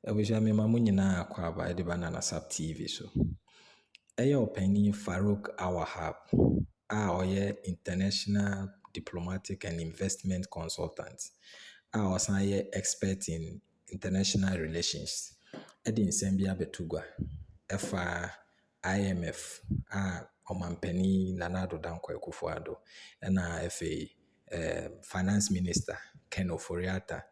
Ebusha me mamu nyina akwa aba de banana sub TV so. Eya opani Farouk Wahab a oye international diplomatic and investment consultant. A osan ye expert in international relations. Edi nsɛm bi abetugwa. Ɛfa IMF a omampani Nana Addo Dankwa Akufo-Addo na efe finance minister Ken Ofori-Atta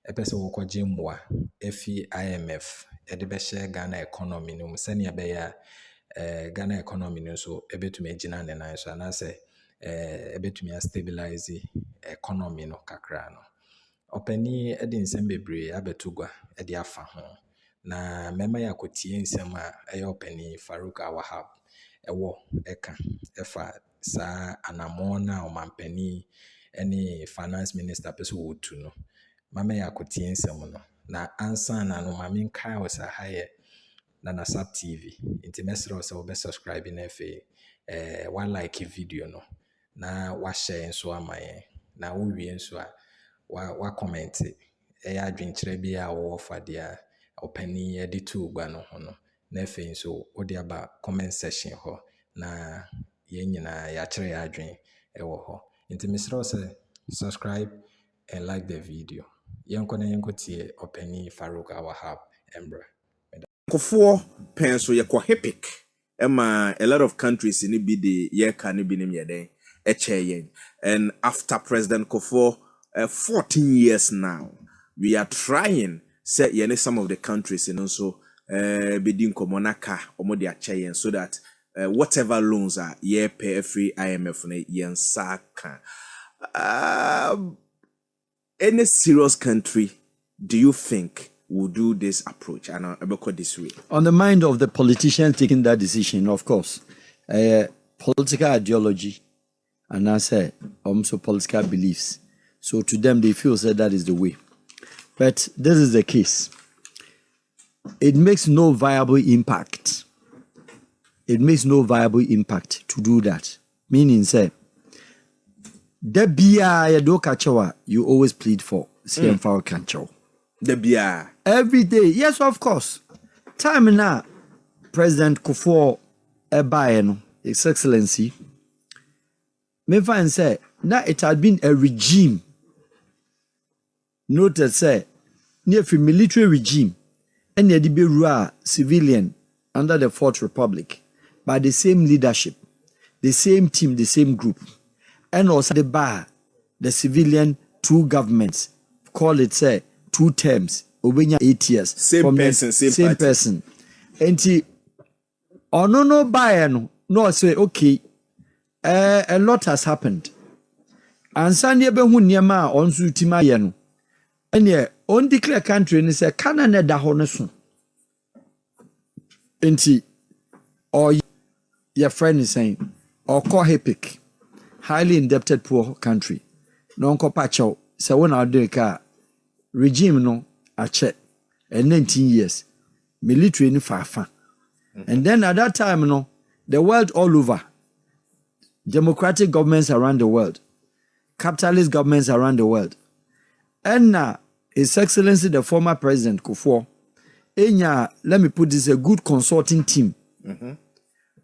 epese wokɔgye mmoa efi IMF ede bɛhyɛ Ghana economy no sɛnea bɛyɛ Ghana economy no so ebetumi agina ne nan so anase ebetumi stabilize economy no kakra no. Opani ede nsɛm bebree abetugwa ede afa ho. Na mema ya kotie nsɛm a ɛyɛ opani Farouk Wahab ɛwɔ ɛka ɛfa sa anamon na omampani ɛne finance minister pese wotu no. Mama ya kotie nsɛm no. Na ansa na no mama nkai wasa haye na na sub TV. Inti mesra wasa obe subscribe na efe one like video no. Na wa share nso amaye. Na wo wie nso a wa comment ɛyɛ adwenkyerɛ bi a wo fa dia opani editu gba no ho no. Na efe nso wo dia ba comment section ho na yen nyina ya kyerɛ ya adwen ɛwɔ ho. Inti mesra wasa subscribe and like the video. Yenkotie opani Farouk Wahab Embra. Kofo penso ye kwa epic. Ema a lot of countries in be the ye can be nim yeden eche. And after President Kofo 14 years now, we are trying say yene some of the countries and also bedin komonaka omodi ache so that whatever loans are ye pay free IMF na yen saka. Any serious country do you think will do this approach and about this way? On the mind of the politicians taking that decision, of course, political ideology and I say also political beliefs. So to them, they feel that is the way. But this is the case. It makes no viable impact. It makes no viable impact to do that. Meaning, say, the BIA do kachawa you always plead for. CM Faro Kancho. The BIA. Every day. Yes, of course. Time now, President Kufuor Ebaeno, His Excellency, me find say, now it had been a regime. Noted say, near a military regime, and yet be rule civilian under the Fourth Republic by the same leadership, the same team, the same group. And also the bar, the civilian two governments, call it say 2 terms, over 8 years. Same person, same person. And he, oh no buy no say okay, a lot has happened. And Sunday be hu niema on su tima ye no. And ye on declare country ni say Canada da ho no so. Enti or your friend is saying or call epic. Highly indebted poor country. No pacho se wona do ka regime no a check and 19 years military ni fafa. And then at that time no the world all over democratic governments around the world, capitalist governments around the world. And now His Excellency the former President Kufuor let me put this a good consulting team.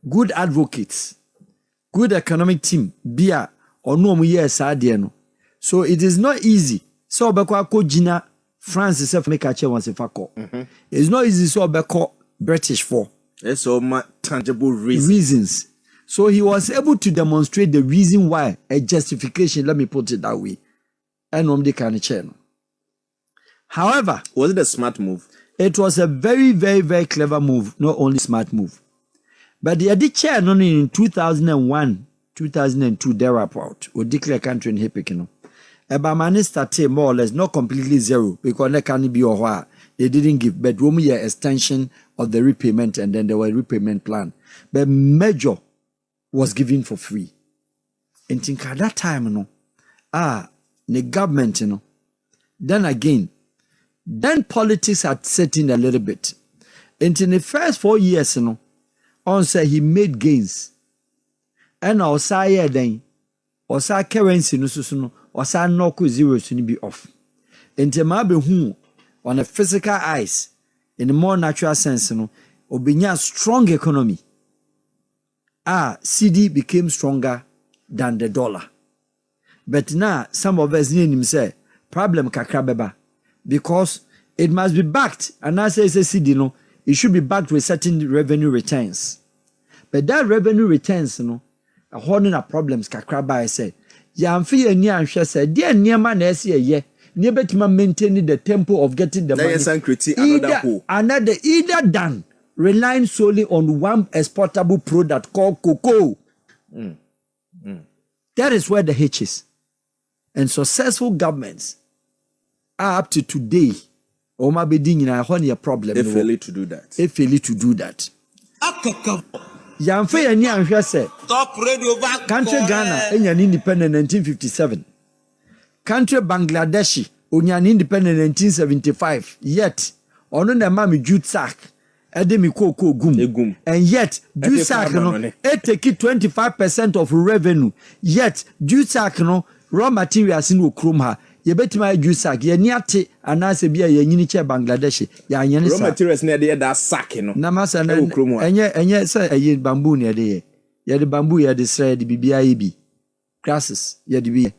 Good advocates. Good economic team, bia or no years no. So it is not easy. So beko Gina France itself make a once if I call. It's not easy so beko British for. It's all tangible reasons. So he was able to demonstrate the reason why a justification, let me put it that way. And on the kind of channel. However, was it a smart move? It was a very, very, very clever move, not only smart move. But the Adi chair in 2001, 2002, thereabout, would declare country in Hipikino. Ebamani started more or less, not completely zero, because they can't be or what they didn't give, but one year extension of the repayment, and then there was a repayment plan. But major was given for free. And think at that time, the government, then again, then politics had set in a little bit. And in the first 4 years, on say he made gains. And also then, also currency no so also knock zeros to be off. And the mabe who on a physical eyes, in a more natural sense, obinya strong economy. CD became stronger than the dollar. But now some of us need him say problem kakrabeba because it must be backed, and I say CD it should be backed with certain revenue returns. But that revenue returns a holding up problems kakraba I say yamfi ani anhwe say dey niema na ese ye ne betima maintain the tempo of getting the money either done relying solely on one exportable product called cocoa. That is where the hitch is. And successful governments are up to today or maybe ding a problem. They fail to do that. They fail to do that. Yamfe ani anhwe say country Ghana enyan independent 1957. Country Bangladesh onyan independent 1975. Yet ono na ma me jute sack edemi koko gum. And yet jute sack it take 25% of revenue. Yet jute sack raw materials in okrom ha ye betima jute sack ye ni ate anase bia ye nyini che Bangladesh ya anyane raw materials na dey that sack na masa na enye say bamboo na dey ye de bamboo ye de sre de bibia ye bi grasses ye de bi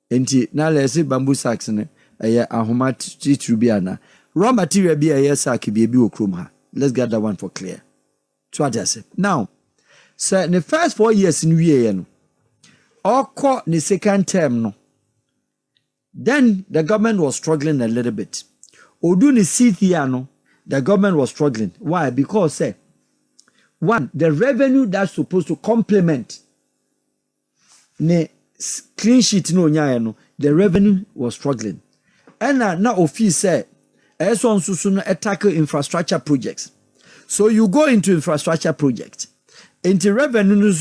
enti na le say bamboo sacks ne ye ahoma titru bia na raw material bia ye sack bia bi okrom ha. Let's get that one for clear. So what I say now, so in the first 4 years in we or the second term no. Then the government was struggling a little bit. Odu ni Sithiano, the government was struggling. Why? Because one, the revenue that's supposed to complement the clean sheet no nyaya, the revenue was struggling. And now office say so tackle infrastructure projects. So you go into infrastructure project. Into revenue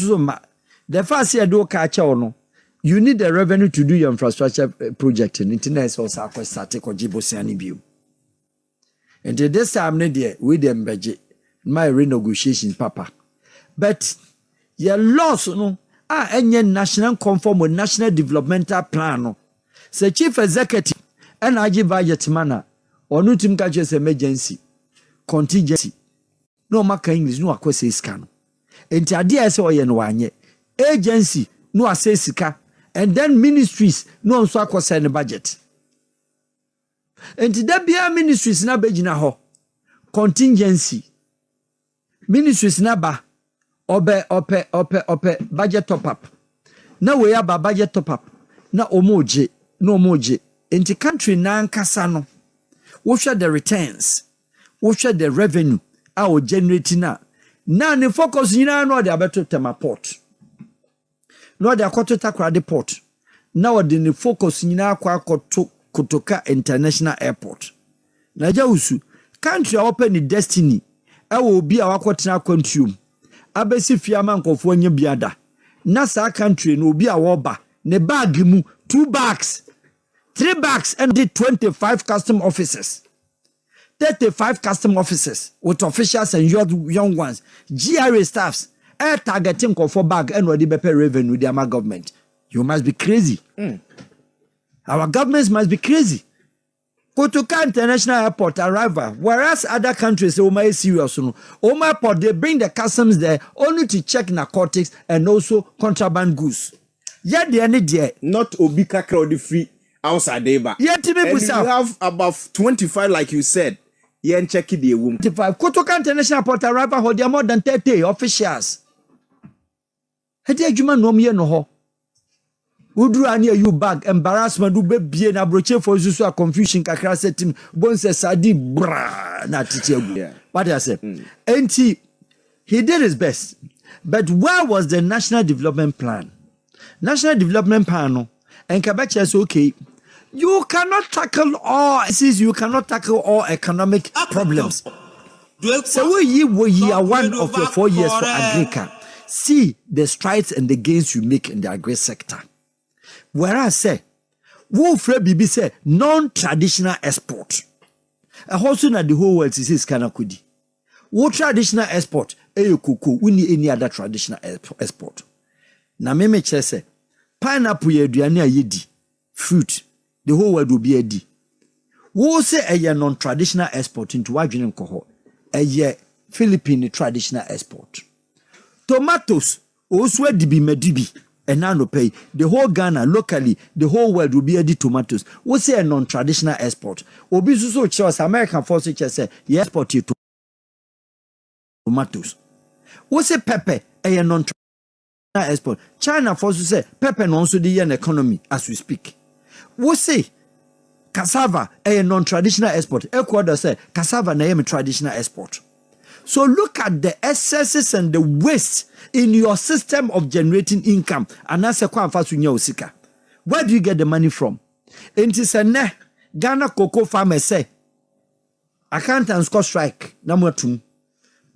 the first year do catch on. You need the revenue to do your infrastructure project in internet or static or Jibosiani view. And this time with them budget my renegotiation papa. But your loss any national conform with national developmental plan no. Say chief executive and I give budget manner or no team catches emergency contingency. No maka English no akwese scan. Enti ade ese oye no wanye agency no ase sika. And then ministries no nso akwese ne budget. Enti da bia ministries na begina ho contingency. Ministries na ba ope budget top up. Na we ya ba budget top up. Na omoje no omoje. Enti country na nkasa no. What share the returns? What share the revenue? Our generating now. Now the focus you know they are better to port. No they are to Takrady port. Now the focus you know to Kotoka International Airport. Naja usu country open the destiny. I will be our quarter consume. Abesi fiaman kofo nye biada. Nasa country no be a woba. Ne bag mu 2 bags. 3 bags and did 25 custom officers. 35 custom officers with officials and young ones. GRA staffs. Targeting for bag and what the revenue with the government. You must be crazy. Our governments must be crazy. Kotoka International Airport arrival, whereas other countries say serious. Airport they bring the customs there only to check narcotics and also contraband goods. Yet the end there not obika crowd free outside there. Yet you have about 25 like you said. Yeah, and check the room. 25 Kotoka International Airport arrival hold more than 30 officials. Hedi adwuma no me no ho. Udru ani you bag embarrassment do be bie na broche for so a confusion kakra setim bonse sadi bra na titiagu. What I say? And he did his best. But where was the national development plan? National development plan no and Kabacha is okay. You cannot tackle all economic problems. So we are one of your 4 years for Agrica. See the strides and the gains you make in the agri sector. Whereas say, Wolfred Bibi say non-traditional export. A also na the whole world is kanakudi. What traditional export? Kuku, we need any other traditional export. Na meme say pineapple ye aduane ayedi fruit. The whole world will be a D. Who say a non-traditional export into Wajin Coho? Philippine traditional export. Tomatoes also dibi medibi and now no pay. The whole Ghana locally, the whole world will be the tomatoes. We say a non-traditional export. Obi so choose American forces say you export you tomatoes. We say pepper a non-traditional export. China forces say pepper no also the economy as we speak. We say cassava a non-traditional export. Ecuador say cassava na a traditional export. So look at the excesses and the waste in your system of generating income. And that's a osika. Where do you get the money from? It is a ne Ghana cocoa farmers say accountants cost strike number 2.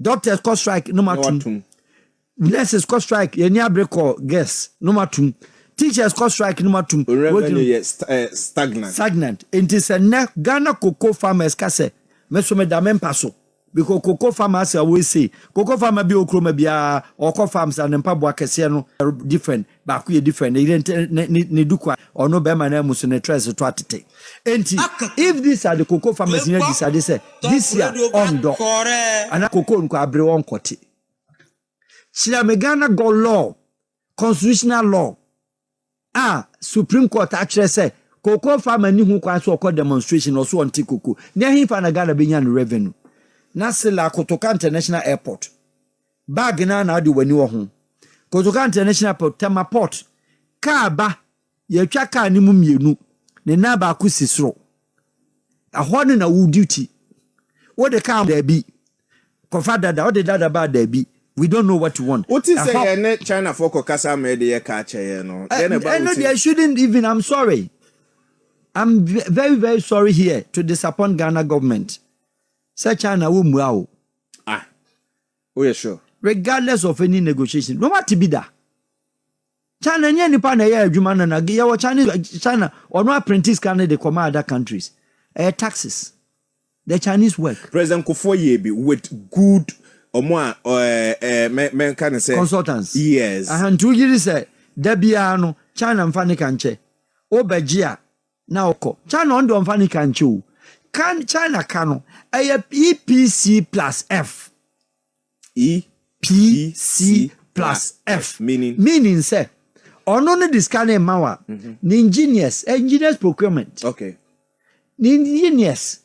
Doctors cost strike number 2. Nurses cost strike guess number 2. Teachers cost strike number 2. Revenue stagnant. It is a ne Ghana cocoa farmers kase mesome damen paso. Because cocoa farmers always say cocoa farmer be okroma bia or cocoa farms and mpaboa kese no different ba ku different ne dukwa or no be man amuso ne tres to atete enti if these are the cocoa farmers in decide say this year on do and cocoa nko abre won kote Ghana go law constitutional law Supreme Court actually say cocoa farmer ni hu kwa so demonstration or so anti cocoa ne himfa na Ghana be nya revenue Nasila Kotoka International Airport. Bag na adi wani wo ho. Kotoka International Airport Tema Port. Car ba ye twa car ni mu mienu. Ne na ba ku sisro. Aho ne na wo duty. Wo de car there be. Kofa dada, wo de dada ba there be. We don't know what you want. What is say China for kokasa me de ka che no. No, they shouldn't even. I'm sorry. I'm very, very sorry here to disappoint Ghana government. Such China will move. Oh, yeah, sure. Regardless of any negotiation, no matter be that. China, any partner, yeah, Jumana, Nagia, China, or no apprentice can they come other countries. Taxes. The Chinese work. President Kufuor be with good or more, men can say consultants. Yes. And 2 years say, Debiano, China and Fanny Canche. Obejia, now, China on the Fanny Canchu. Can China cano EPC plus F EPC plus F meaning say only this kind of mawa engineers procurement okay engineers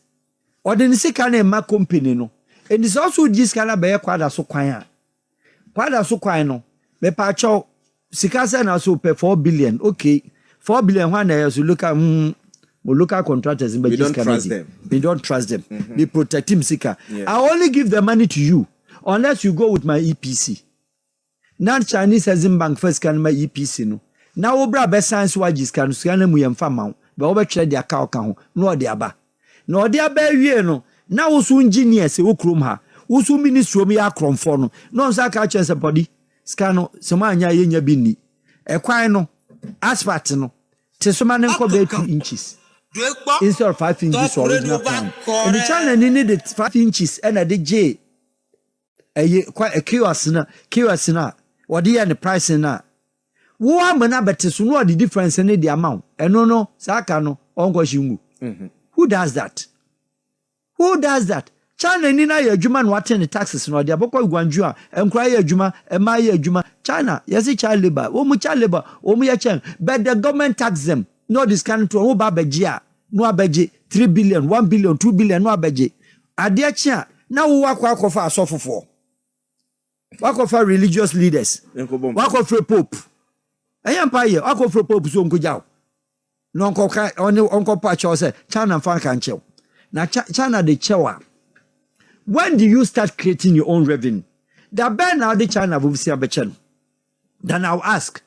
or the say kind of ma company no and it's also this kind of be kwada so kwan no me pa cho sikasa na so pay 4 billion okay 4 billion when I also look at local contractors in we don't trust them. We don't trust them. We protect him, Sika. Yeah. I only give the money to you unless you go with my EPC. Now Chinese has in bank first can my EPC no. Now obra best science wages can scan mu yemfa ma. But over trade their cow can no de aba. No de aba wie no. Now also engineers wo krom ha. Wo ministry me akrom for no. No say ka chance body. Scan no so ma anya yenya bi ni. E kwan no asphalt no. Tesoma ne nko be 2 inches. Instead of 5 inches original plan. And the China needed 5 inches and a J. Quite a QS na. What the price na. Woman better to know the difference in the amount. And no, Sakano, Uncle Shimu. Who does that? Who does that? China nina ya juma watching the taxes no dia boko gwanjua enkra ya juma ema ya juma China yes child labor omu child labor omu ya chen but the government tax them no this kind to oba begia no abeje 3 billion 1 billion 2 billion no abeje ade chia na wo akwa asofofo wakofa religious leaders wakofa pope empire wakofa pope so nkojaw no nkoka onko pa cho say China fan kan chew na China de chewa. When do you start creating your own revenue? The ben now the China will see a bechen. Then I'll ask.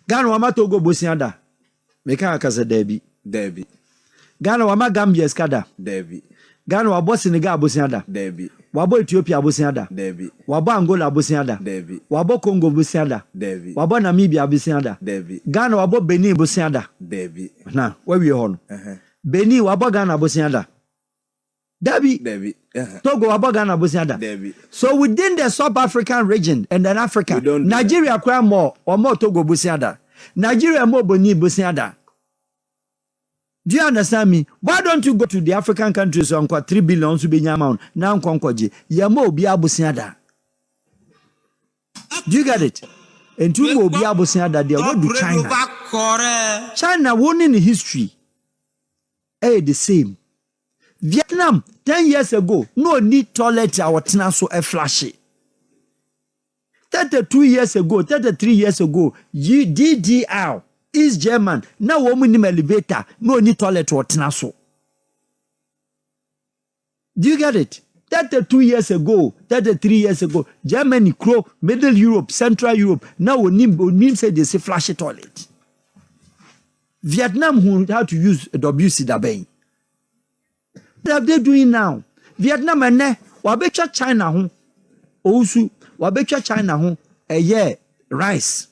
Ghana wama Togo bosianda. Meka akase Debbie. Ghana wama Gambia skada. Debbie. Ghana wabo Senegal bosianda. Debbie. Wabo Ethiopia bosianda. Debbie. Wabo Angola bosianda. Debbie. Wabo Congo bosianda. Debbie. Wabo Namibia bosianda. Debbie. Ghana wabo Benin bosianda. Debbie. Na, where we on? Benin wabo Ghana bosianda. Debbie. Togo Abogana Bosianda. Debbie. So within the South African region and then Africa, Nigeria cry more or more Togo Bosianda. Nigeria more Boni Bosianda. Do you understand me? Why don't you go to the African countries on 3 billion to be amount? Now konkoji. Yamo bi abusiada. Do you get it? And two will be abusiada there. What do China? China won in history. The same. Vietnam 10 years ago, no need toilet our so a flashy. 32 years ago, 33 years ago, DDR, East German, now woman in elevator, no need toilet or so. Do you get it? 32 years ago, 33 years ago, Germany, Middle Europe, Central Europe, now we need say they say flashy toilet. Vietnam who how to use a WC Dabay. What are they doing now? Vietnam and wabecha China home. Also, wabecha China home a year rice.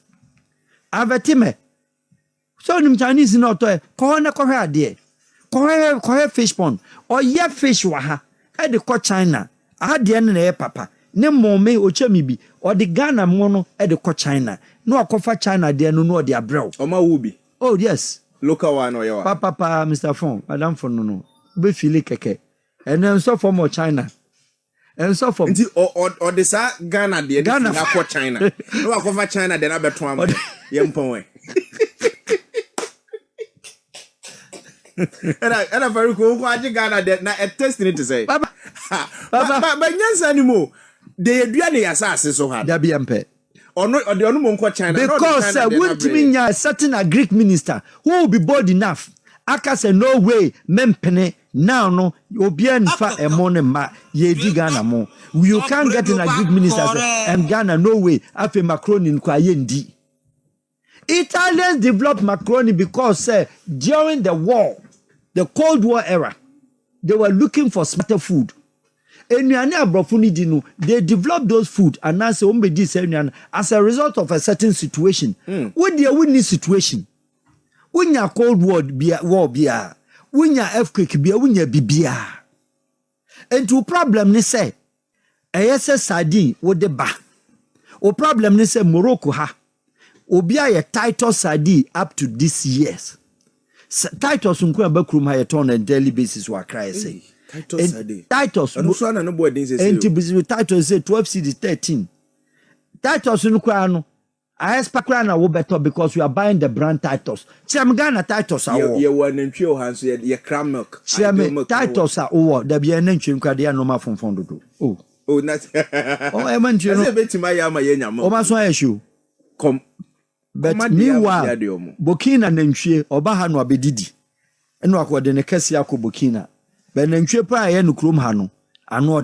Avetime. So them Chinese not to corner corner there. Corner fish pond or ye fish waha. I de ko China. I had the end papa. Ne mome ochemibi or the Ghana mono at the ko China. No akofa China there no their bro. Oma wubi. Oh yes. Local one or your Papa, Mr. Fong, Madame Fong, no. Be fili keke. And then so for more China. And so for or the sa Ghana the Ghana for China. No I cover China then I bet one yempon. And I very cool Ghana that na a testing to say. Papa. But yes anymore. They aduane asase so hard. There be ampe. Or no, or the only China. Because a certain a Greek minister who will be bold enough. Aka say no way, mempene now no obian fa emone ma ye di Ghana mo. You can't get in a Greek minister and Ghana no way. Afe macaroni in kwa yendi. Italians developed macaroni because during the war, the Cold War era, they were looking for smarter food. They develop those food and now say as a result of a certain situation. When they win this situation, when your Cold War beer, when your earthquake beer, when your bibia. And to problem they say, ASS sardine with the ba. O problem they say Morocco ha. Obia a Titus sardine up to this years. Titus unko bakrum ha on a daily basis wa cry say. Titus no boy didn't say Titus say 12 CD 13. Titus no I expect na wo better because we are buying the brand Titus. Cham Ghana Titus awo. You were nantwie hands ye cram milk. Cham Titus awo da bia nantwie nkwa de anoma fonfon dodo. Oh not. Oh e mantwie no. Say betima ya ma ye nyama. O ma so ayeshu. Come. But meanwhile Burkina nantwie oba ha no abedidi. Eno akode ne kese akọ Burkina. Benantwie pa ye no krom ha no ano